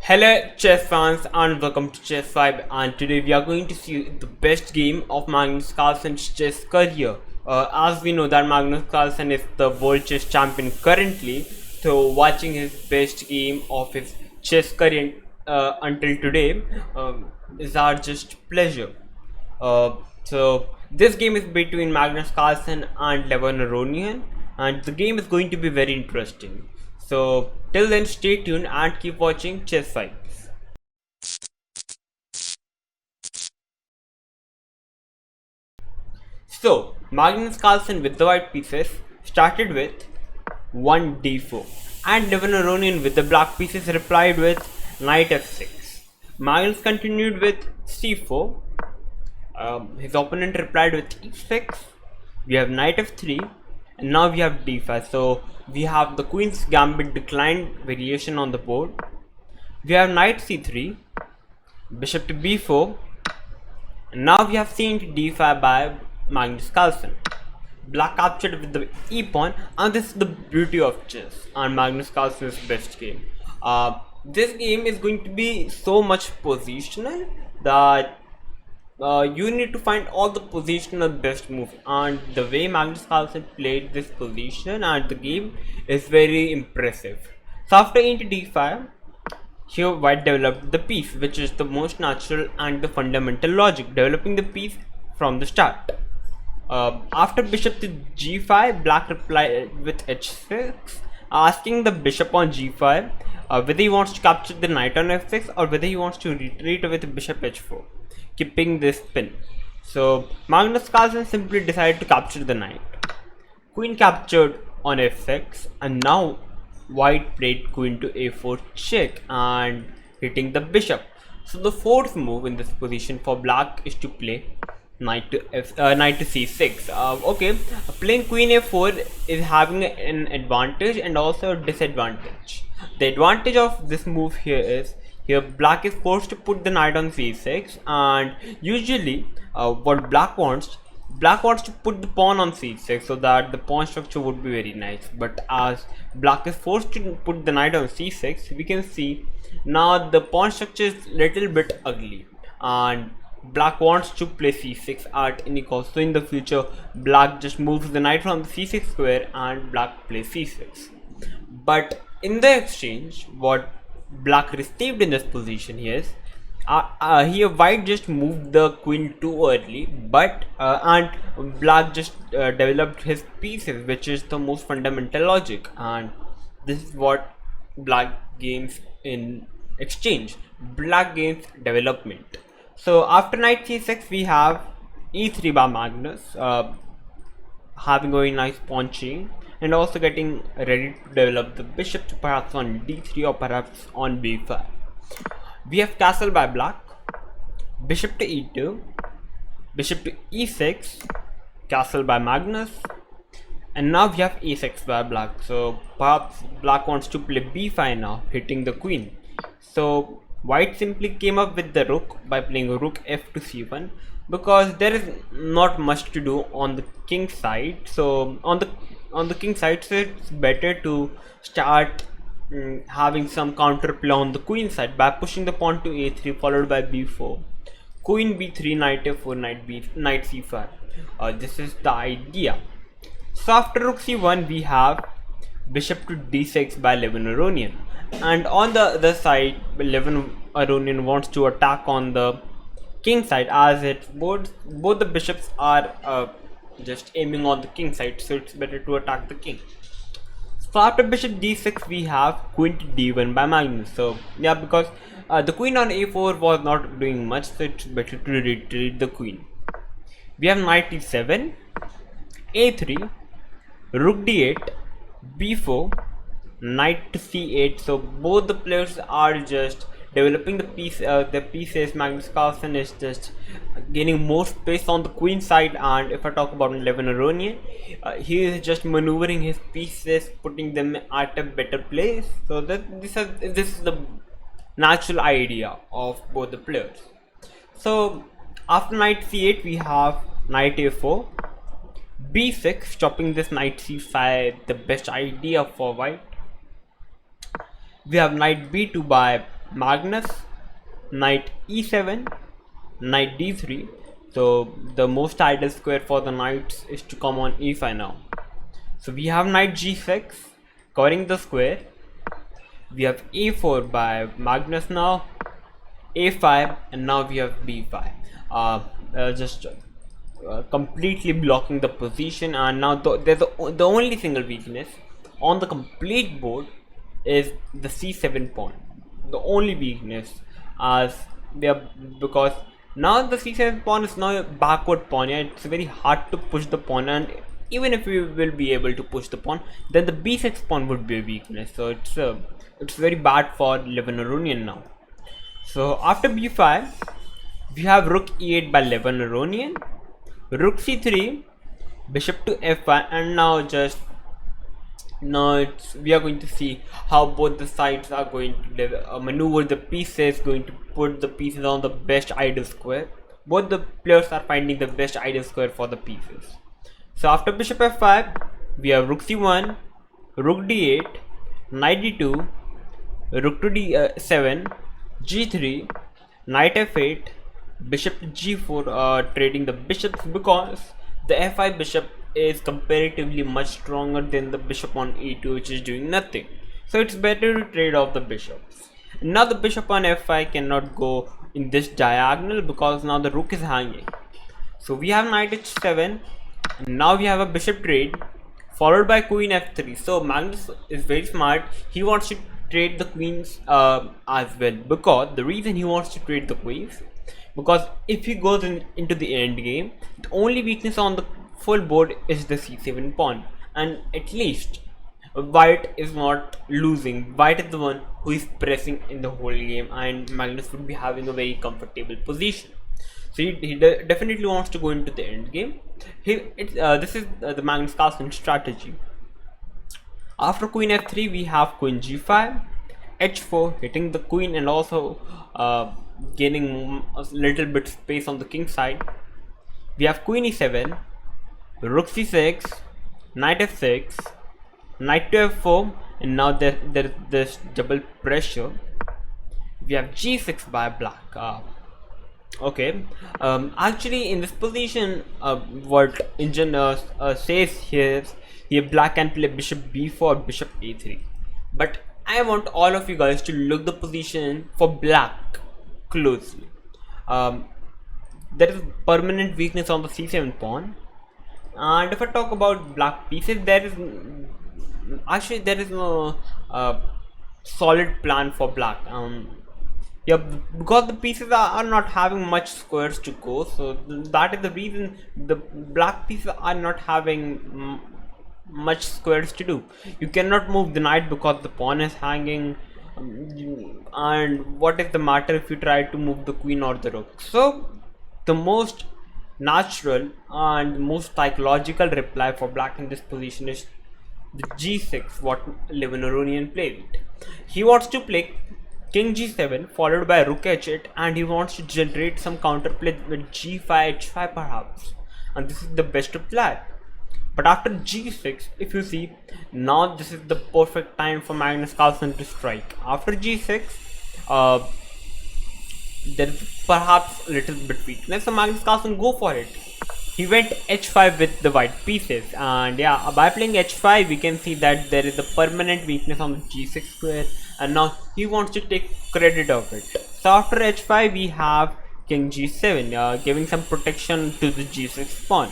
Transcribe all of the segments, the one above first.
Hello chess fans and welcome to Chess5, and today we are going to see the best game of Magnus Carlsen's chess career. As we know that Magnus Carlsen is the world chess champion currently, so watching his best game of his chess career until today is our just pleasure. So this game is between Magnus Carlsen and Levon Aronian, and the game is going to be very interesting. So till then, stay tuned and keep watching Chess Fights. So Magnus Carlsen with the white pieces started with 1d4, and Levon Aronian with the black pieces replied with knight f6. Magnus continued with c4. His opponent replied with e6. We have knight f3, and now we have d5. So we have the queen's gambit declined variation on the board. We have knight c3, bishop to b4, and now we have c into d5 by Magnus Carlsen. Black captured with the e pawn, and this is the beauty of chess and Magnus Carlsen's best game. This game is going to be so much positional that you need to find all the positional best moves, and the way Magnus Carlsen played this position and the game is very impressive. So after into d5, here white developed the piece, which is the most natural and the fundamental logic, developing the piece from the start. After bishop to g5, black replied with h6, asking the bishop on g5 whether he wants to capture the knight on f6 or whether he wants to retreat with bishop h4, keeping this pin. So Magnus Carlsen simply decided to capture the knight. Queen captured on f6, and now white played queen to a4 check and hitting the bishop. So the fourth move in this position for black is to play knight to c6. Okay, playing queen a4 is having an advantage and also a disadvantage. The advantage of this move here is, here black is forced to put the knight on c6, and usually what black wants to put the pawn on c6 so that the pawn structure would be very nice. But as black is forced to put the knight on c6, we can see now the pawn structure is little bit ugly, and black wants to play c6 at any cost. So in the future, black just moves the knight from the c6 square and black plays c6. But in the exchange, what black received in this position here is here white just moved the queen too early, but and black just developed his pieces, which is the most fundamental logic, and this is what black gains in exchange. Black gains development. So after knight c6, we have e3 by Magnus, having a very nice pawn chain and also getting ready to develop the bishop to perhaps on d3 or perhaps on b5. We have castle by black, bishop to e2, bishop to e6, castle by Magnus, and now we have a6 by black. So perhaps black wants to play b5 now, hitting the queen. So white simply came up with the rook by playing rook f to c1, because there is not much to do on the king side. So on the king side, so it's better to start having some counterplay on the queen side by pushing the pawn to a3 followed by b4, queen b3, knight f4, knight c5. This is the idea. So after rook c1, we have bishop to d6 by Levon Aronian, and on the other side, Levon Aronian wants to attack on the king side, as it's both the bishops are just aiming on the king side, so it's better to attack the king. So after bishop d6, we have queen to d1 by Magnus. So yeah, because the queen on a4 was not doing much, so it's better to retreat the queen. We have knight e7, a3, rook d8, b4, knight to c8. So both the players are just developing the pieces. Magnus Carlsen is just gaining more space on the queen side, and if I talk about Levon Aronian, he is just maneuvering his pieces, putting them at a better place. So that this is the natural idea of both the players. So after knight c8, we have knight a4, b6, stopping this knight c5, the best idea for white. We have knight b2 by Magnus, knight e7, knight d3. So the most ideal square for the knights is to come on e5 now. So we have knight g6 covering the square. We have a4 by Magnus now, a5, and now we have b5. Just completely blocking the position, and now the only single weakness on the complete board is the c7 pawn. The only weakness, as we are, because now the c7 pawn is now a backward pawn. Yeah, it's very hard to push the pawn, and even if we will be able to push the pawn, then the b6 pawn would be a weakness. So it's very bad for Lebanonian now. So after b5, we have rook e8 by Lebanonian, rook c3, bishop to f5, and now we are going to see how both the sides are going to maneuver the pieces, going to put the pieces on the best ideal square. Both the players are finding the best ideal square for the pieces. So after bishop f5, we have rook c1, rook d8, knight d2, rook to d7, g3, knight f8, bishop to g4, trading the bishops, because the f5 bishop is comparatively much stronger than the bishop on e2, which is doing nothing. So it's better to trade off the bishops. Now the bishop on f5 cannot go in this diagonal because now the rook is hanging. So we have knight h7. Now we have a bishop trade followed by queen f3. So Magnus is very smart. He wants to trade the queens as well, because the reason he wants to trade the queens, because if he goes into the end game, the only weakness on the full board is the c7 pawn, and at least white is not losing. White is the one who is pressing in the whole game, and Magnus would be having a very comfortable position. So he definitely wants to go into the end game. This is the Magnus Carlsen strategy. After queen f3, we have queen g5, h4, hitting the queen and also gaining a little bit space on the king side. We have queen e7, rook c6, knight f6, knight to f4, and now there's double pressure. We have g6 by black. Actually in this position, what Engine says here black can play bishop b4, bishop a3, but I want all of you guys to look the position for black closely. There is permanent weakness on the c7 pawn, and if I talk about black pieces, there is no solid plan for black. Yeah, because the pieces are not having much squares to go, so that is the reason the black pieces are not having much squares to do. You cannot move the knight because the pawn is hanging, and what is the matter if you try to move the queen or the rook? So the most natural and most psychological reply for black in this position is the g6, what Lebanonian played. He wants to play king g7 followed by rook h8, and he wants to generate some counterplay with g5 h5 perhaps, and this is the best reply. But after g6, if you see, now this is the perfect time for Magnus Carlsen to strike. After g6, there is perhaps a little bit weakness, so Magnus Carlsen go for it. He went h5 with the white pieces, and yeah, by playing h5 we can see that there is a permanent weakness on the g6 square, and now he wants to take credit of it. So after h5 we have king g7, giving some protection to the g6 pawn.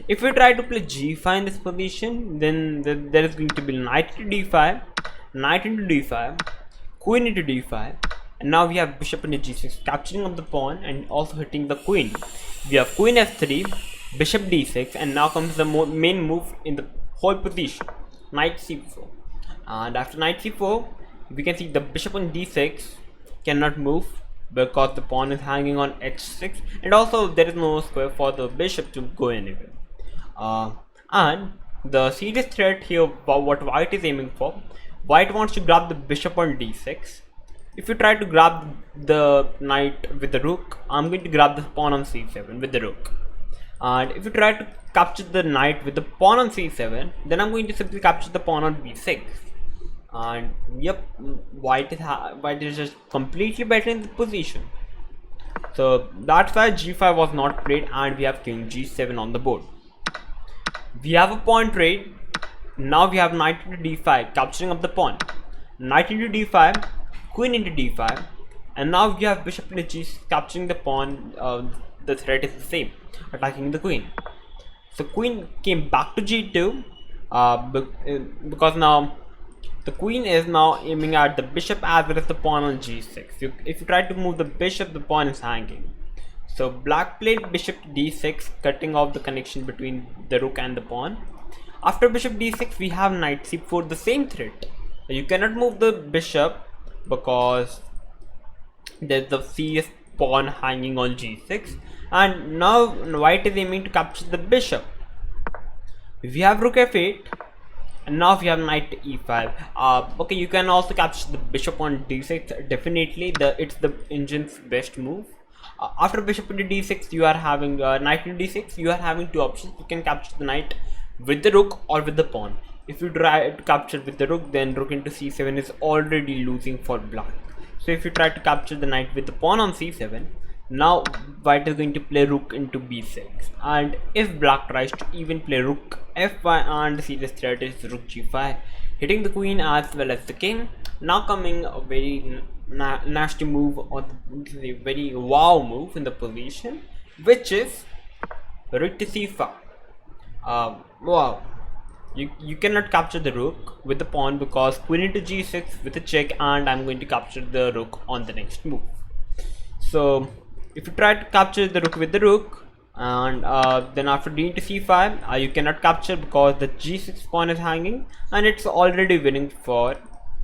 If we try to play g5 in this position, then there is going to be knight to d5, knight into d5, queen into d5, and now we have bishop into g6, capturing of the pawn and also hitting the queen. We have queen f3, bishop d6, and now comes the main move in the whole position, knight c4. And after knight c4, we can see the bishop on d6 cannot move because the pawn is hanging on h6, and also there is no square for the bishop to go anywhere. And the serious threat here, what white is aiming for, white wants to grab the bishop on d6. If you try to grab the knight with the rook, I'm going to grab the pawn on c7 with the rook. And if you try to capture the knight with the pawn on c7, then I'm going to simply capture the pawn on b6. and yep, white is just completely better in the position. So that's why g5 was not played, and we have king g7 on the board. We have a pawn trade. Now we have knight into d5, capturing up the pawn. Knight into d5, queen into d5, and now we have bishop into g6, capturing the pawn. The threat is the same, attacking the queen. So queen came back to g2 because now the queen is now aiming at the bishop as well as the pawn on g6. If you try to move the bishop, the pawn is hanging. So black played bishop d6, cutting off the connection between the rook and the pawn. After bishop d6, we have knight c4, the same threat. You cannot move the bishop because there's the serious pawn hanging on g6, and now white is aiming to capture the bishop. We have rook f8, and now we have knight e5. Okay, you can also capture the bishop on d6. Definitely, it's the engine's best move. After bishop into d6, you are having knight into d6. You are having two options. You can capture the knight with the rook or with the pawn. If you try to capture with the rook, then rook into c7 is already losing for black. So if you try to capture the knight with the pawn on c7, now white is going to play rook into b6, and if black tries to even play rook f5, and the serious threat is rook g5, hitting the queen as well as the king. Now coming a very nasty move, or a very wow move in the position, which is rook to c5. Wow, you cannot capture the rook with the pawn because queen into g6 with a check, and I'm going to capture the rook on the next move. So if you try to capture the rook with the rook, and then after d into c5, you cannot capture because the g6 pawn is hanging, and it's already winning for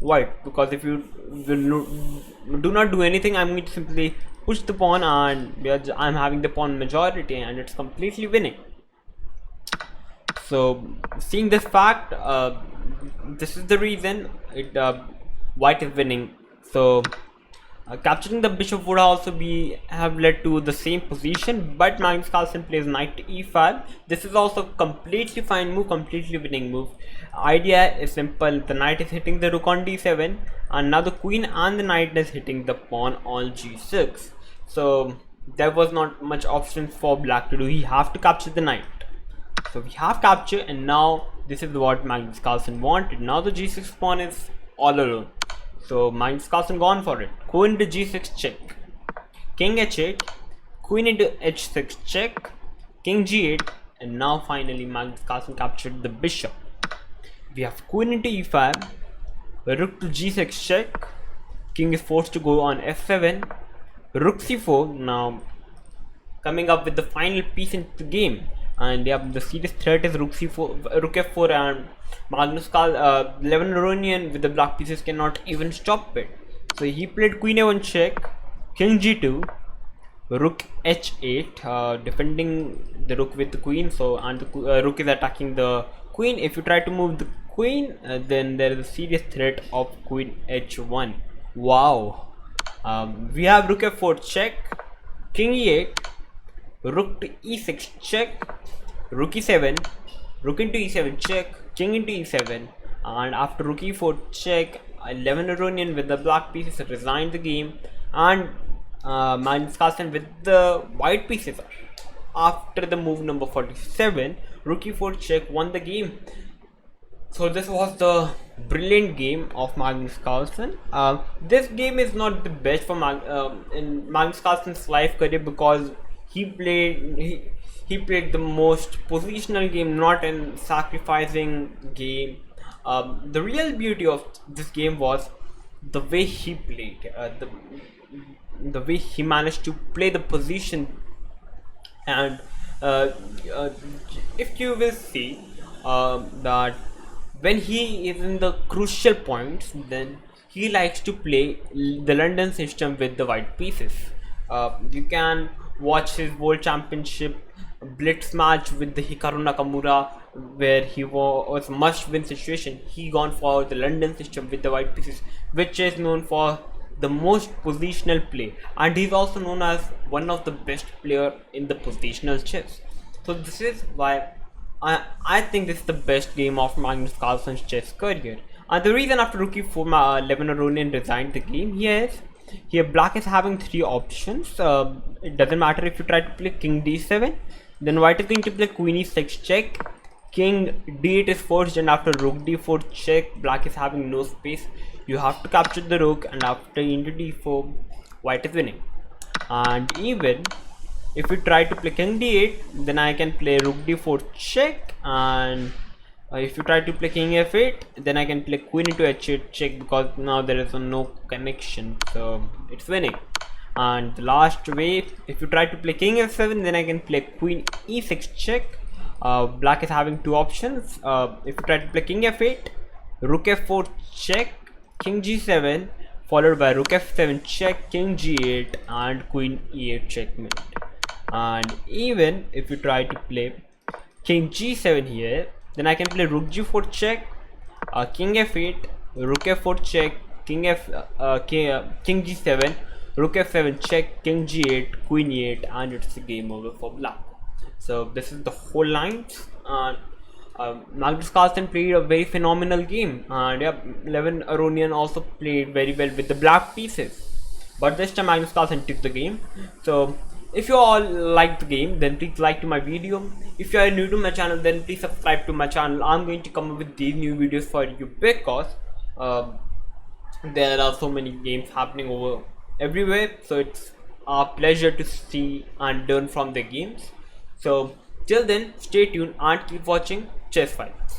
white. Because if you do not do anything, I'm going to simply push the pawn, and I'm having the pawn majority, and it's completely winning. So seeing this fact, this is the reason white is winning. So capturing the bishop would also have led to the same position, but Magnus Carlsen plays knight to e5. This is also completely fine move, completely winning move. Idea is simple. The knight is hitting the rook on d7, and now the queen and the knight is hitting the pawn on g6. So there was not much options for black to do. He have to capture the knight. So we have capture, and now this is what Magnus Carlsen wanted. Now the g6 pawn is all alone. So Magnus Carlsen gone for it. Queen into g6 check, king h8, queen into h6 check, king g8, and now finally Magnus Carlsen captured the bishop. We have queen into e5, rook to g6 check, king is forced to go on f7, rook c4. Now coming up with the final piece into the game, and the serious threat is rook c4, rook f4, and Magnus Carlsen, Lebanonian with the black pieces cannot even stop it. So he played queen a1 check, king g2, rook h8, defending the rook with the queen. So and the rook is attacking the queen. If you try to move the queen, then there is a serious threat of queen h1. Wow. We have rook f4 check, king e8, rook to e6 check, rook e7, rook into e7 check, king into e7, and after rook e4 check, Lebanonian with the black pieces resigned the game, and Magnus Carlsen with the white pieces after the move number 47, rook e4 check, won the game. So this was the brilliant game of Magnus Carlsen. This game is not the best for in Magnus Carlsen's life career because he played the most positional game, not in sacrificing game. The real beauty of this game was the way he played, the way he managed to play the position, and if you will see that when he is in the crucial points, then he likes to play the London system with the white pieces. You can watch his World Championship blitz match with the Hikaru Nakamura, where he was must-win situation. He gone for the London system with the white pieces, which is known for the most positional play, and he's also known as one of the best player in the positional chess. So this is why I think this is the best game of Magnus Carlsen's chess career, And the reason after rook e4 11 Aronian resigned the game, here black is having three options. It doesn't matter if you try to play king d7, then white is going to play queen e6 check, king d8 is forced, and after rook d4 check, black is having no space. You have to capture the rook, and after into d4, white is winning. And even if you try to play king d8, then I can play rook d4 check, and if you try to play king f8, then I can play queen into h8 check, because now there is no connection, so it's winning. And the last way, if you try to play king f7, then I can play queen e6 check. Black is having two options. If you try to play king f8, rook f4 check, king g7, followed by rook f7 check, king g8, and queen e8 checkmate. And even if you try to play king g7 here, then I can play rook g4 check, king f8, rook f4 check, king g7, rook f7 check, king g8, queen e8, and it's a game over for black. So this is the whole lines. Magnus Carlsen played a very phenomenal game, and 11 Aronian also played very well with the black pieces, but this time Magnus Carlsen took the game. So if you all like the game, then please like to my video. If you are new to my channel, then please subscribe to my channel. I'm going to come up with these new videos for you, because there are so many games happening over everywhere, so it's a pleasure to see and learn from the games. So till then, stay tuned and keep watching Chess Files.